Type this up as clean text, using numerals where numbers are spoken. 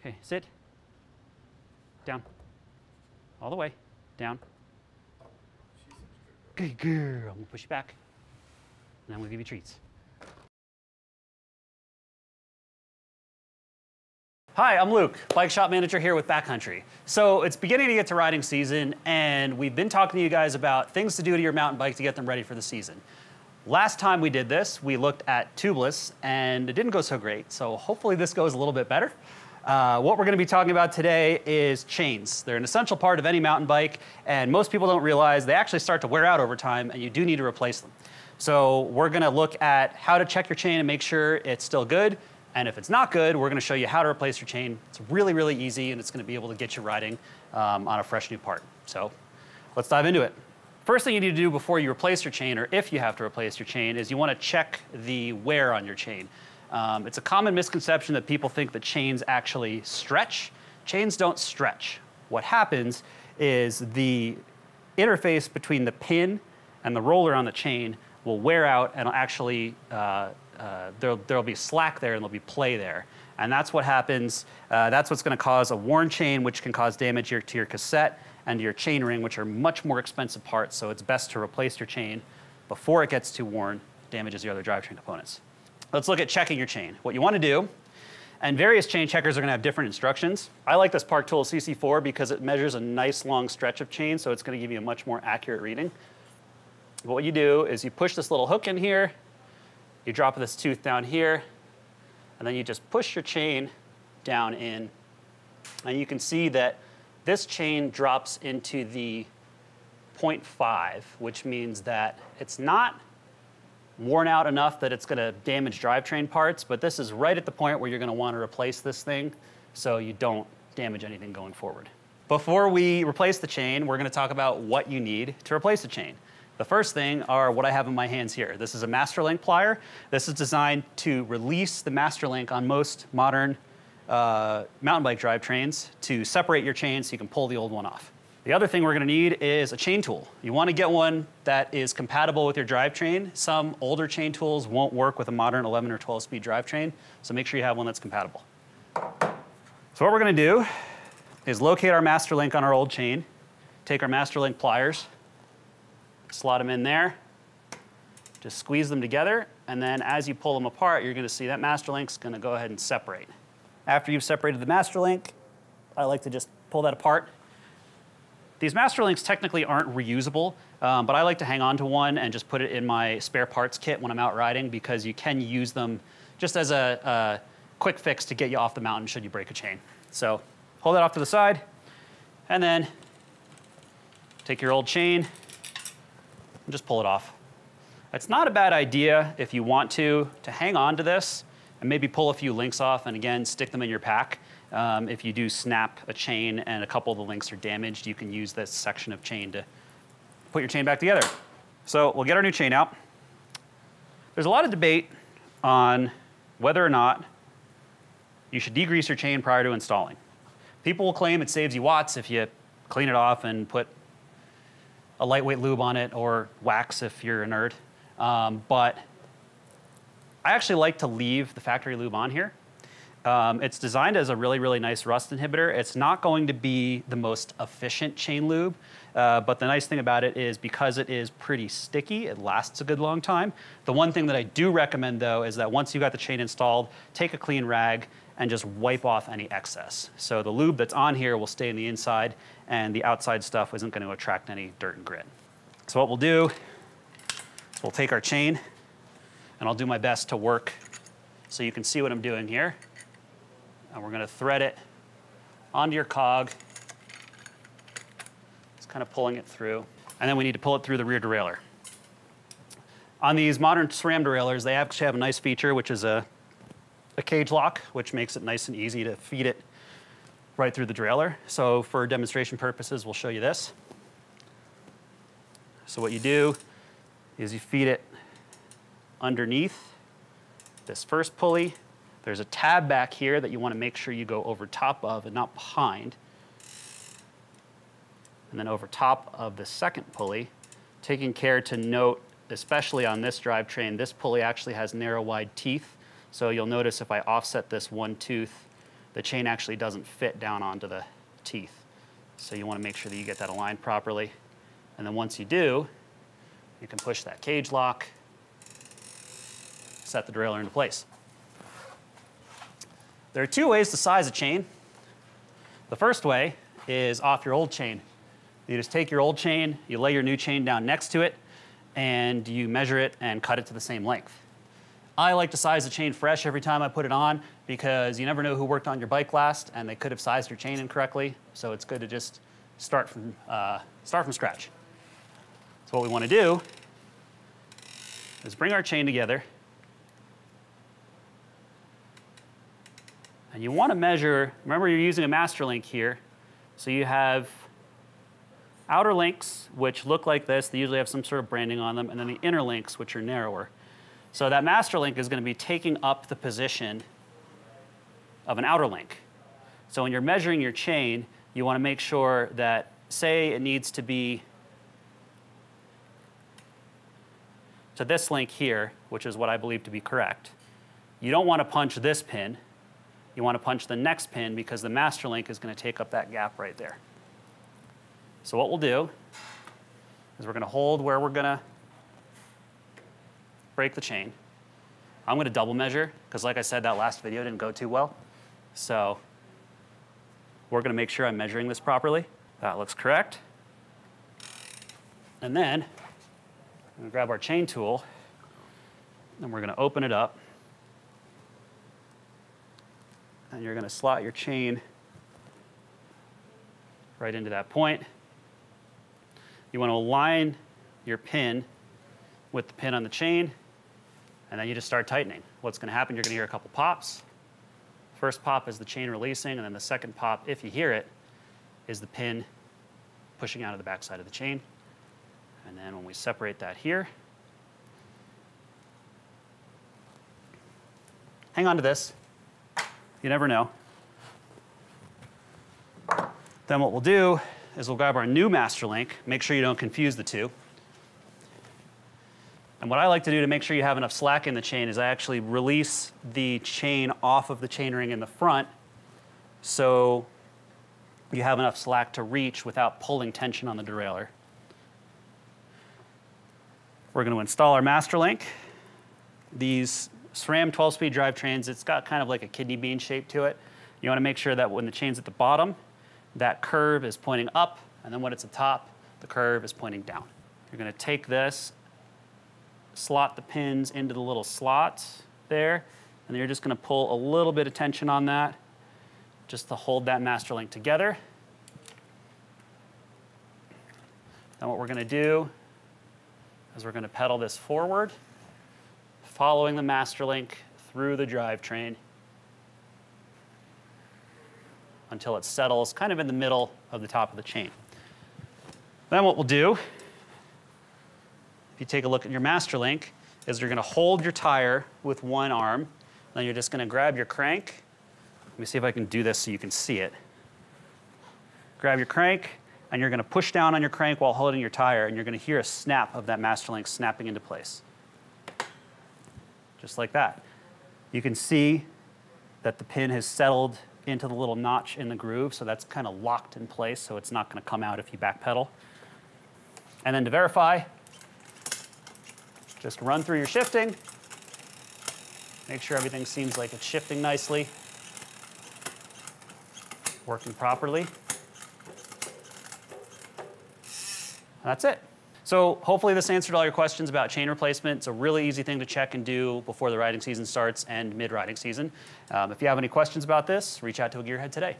Okay, sit. Down. All the way. Down. Good girl. I'm gonna push you back. And I'm gonna give you treats. Hi, I'm Luke, bike shop manager here with Backcountry. So it's beginning to get to riding season, and we've been talking to you guys about things to do to your mountain bike to get them ready for the season. Last time we did this, we looked at tubeless, and it didn't go so great. So hopefully this goes a little bit better. What we're gonna be talking about today is chains. They're an essential part of any mountain bike, and most people don't realize they actually start to wear out over time, and you do need to replace them. So we're gonna look at how to check your chain and make sure it's still good. And if it's not good, we're gonna show you how to replace your chain. It's really, really easy, and it's gonna be able to get you riding on a fresh new part. So let's dive into it. First thing you need to do before you replace your chain, or if you have to replace your chain, is you wanna check the wear on your chain. It's a common misconception that people think that chains actually stretch. Chains don't stretch. What happens is the interface between the pin and the roller on the chain will wear out, and actually there'll be slack there and there'll be play there. And that's what happens. That's what's going to cause a worn chain, which can cause damage to your cassette and to your chainring, which are much more expensive parts. So it's best to replace your chain before it gets too worn, damages your other drivetrain components. Let's look at checking your chain. What you want to do, and various chain checkers are going to have different instructions. I like this Park Tool CC4 because it measures a nice long stretch of chain, so it's going to give you a much more accurate reading. But what you do is you push this little hook in here, you drop this tooth down here, and then you just push your chain down in, and you can see that this chain drops into the 0.5, which means that it's not worn out enough that it's going to damage drivetrain parts, but this is right at the point where you're going to want to replace this thing so you don't damage anything going forward. Before we replace the chain, we're going to talk about what you need to replace the chain. The first thing are what I have in my hands here. This is a master link plier. This is designed to release the master link on most modern mountain bike drivetrains to separate your chain so you can pull the old one off. The other thing we're gonna need is a chain tool. You wanna get one that is compatible with your drivetrain. Some older chain tools won't work with a modern 11 or 12 speed drivetrain, so make sure you have one that's compatible. So what we're gonna do is locate our master link on our old chain, take our master link pliers, slot them in there, just squeeze them together, and then as you pull them apart, you're gonna see that master link's gonna go ahead and separate. After you've separated the master link, I like to just pull that apart. These master links technically aren't reusable, but I like to hang on to one and just put it in my spare parts kit when I'm out riding, because you can use them just as a quick fix to get you off the mountain should you break a chain. So hold that off to the side, and then take your old chain, and just pull it off. It's not a bad idea if you want to hang on to this and maybe pull a few links off and again, stick them in your pack. If you do snap a chain and a couple of the links are damaged, you can use this section of chain to put your chain back together. So we'll get our new chain out. There's a lot of debate on whether or not you should degrease your chain prior to installing. People will claim it saves you watts if you clean it off and put a lightweight lube on it, or wax if you're a nerd. But I actually like to leave the factory lube on here. It's designed as a really, really nice rust inhibitor. It's not going to be the most efficient chain lube, but the nice thing about it is because it is pretty sticky, it lasts a good long time. The one thing that I do recommend though is that once you got the chain installed, take a clean rag and just wipe off any excess. So the lube that's on here will stay in the inside, and the outside stuff isn't going to attract any dirt and grit. So what we'll do is we'll take our chain, and I'll do my best to work so you can see what I'm doing here. And we're going to thread it onto your cog. Just kind of pulling it through. And then we need to pull it through the rear derailleur. On these modern SRAM derailleurs, they actually have a nice feature, which is a cage lock, which makes it nice and easy to feed it right through the derailleur. So for demonstration purposes, we'll show you this. So what you do is you feed it underneath this first pulley. There's a tab back here that you want to make sure you go over top of and not behind. And then over top of the second pulley, taking care to note, especially on this drivetrain, this pulley actually has narrow, wide teeth. So you'll notice if I offset this one tooth, the chain actually doesn't fit down onto the teeth. So you want to make sure that you get that aligned properly. And then once you do, you can push that cage lock, set the derailleur into place. There are two ways to size a chain. The first way is off your old chain. You just take your old chain, you lay your new chain down next to it, and you measure it and cut it to the same length. I like to size the chain fresh every time I put it on because you never know who worked on your bike last and they could have sized your chain incorrectly. So it's good to just start from scratch. So what we want to do is bring our chain together. And you want to measure, remember you're using a master link here. So you have outer links, which look like this. They usually have some sort of branding on them. And then the inner links, which are narrower. So that master link is going to be taking up the position of an outer link. So when you're measuring your chain, you want to make sure that, say it needs to be to this link here, which is what I believe to be correct. You don't want to punch this pin. You want to punch the next pin because the master link is going to take up that gap right there. So what we'll do is we're going to hold where we're going to break the chain. I'm going to double measure because like I said, that last video didn't go too well. So we're going to make sure I'm measuring this properly. That looks correct. And then I'm going to grab our chain tool and we're going to open it up. And you're going to slot your chain right into that point. You want to align your pin with the pin on the chain, and then you just start tightening. What's going to happen, you're going to hear a couple pops. First pop is the chain releasing, and then the second pop, if you hear it, is the pin pushing out of the backside of the chain. And then when we separate that here, hang on to this. You never know. Then what we'll do is we'll grab our new master link. Make sure you don't confuse the two. And what I like to do to make sure you have enough slack in the chain is I actually release the chain off of the chainring in the front so you have enough slack to reach without pulling tension on the derailleur. We're going to install our master link. These SRAM 12-speed drivetrains, it's got kind of like a kidney bean shape to it. You want to make sure that when the chain's at the bottom, that curve is pointing up, and then when it's at the top, the curve is pointing down. You're going to take this, slot the pins into the little slots there, and then you're just going to pull a little bit of tension on that just to hold that master link together. Then what we're going to do is we're going to pedal this forward, following the master link through the drivetrain until it settles kind of in the middle of the top of the chain. Then what we'll do, if you take a look at your master link, is you're going to hold your tire with one arm, then you're just going to grab your crank. Let me see if I can do this so you can see it. Grab your crank, and you're going to push down on your crank while holding your tire, and you're going to hear a snap of that master link snapping into place. Just like that. You can see that the pin has settled into the little notch in the groove, so that's kind of locked in place, so it's not going to come out if you backpedal. And then to verify, just run through your shifting. Make sure everything seems like it's shifting nicely, working properly. And that's it. So hopefully this answered all your questions about chain replacement. It's a really easy thing to check and do before the riding season starts and mid-riding season. If you have any questions about this, reach out to a gearhead today.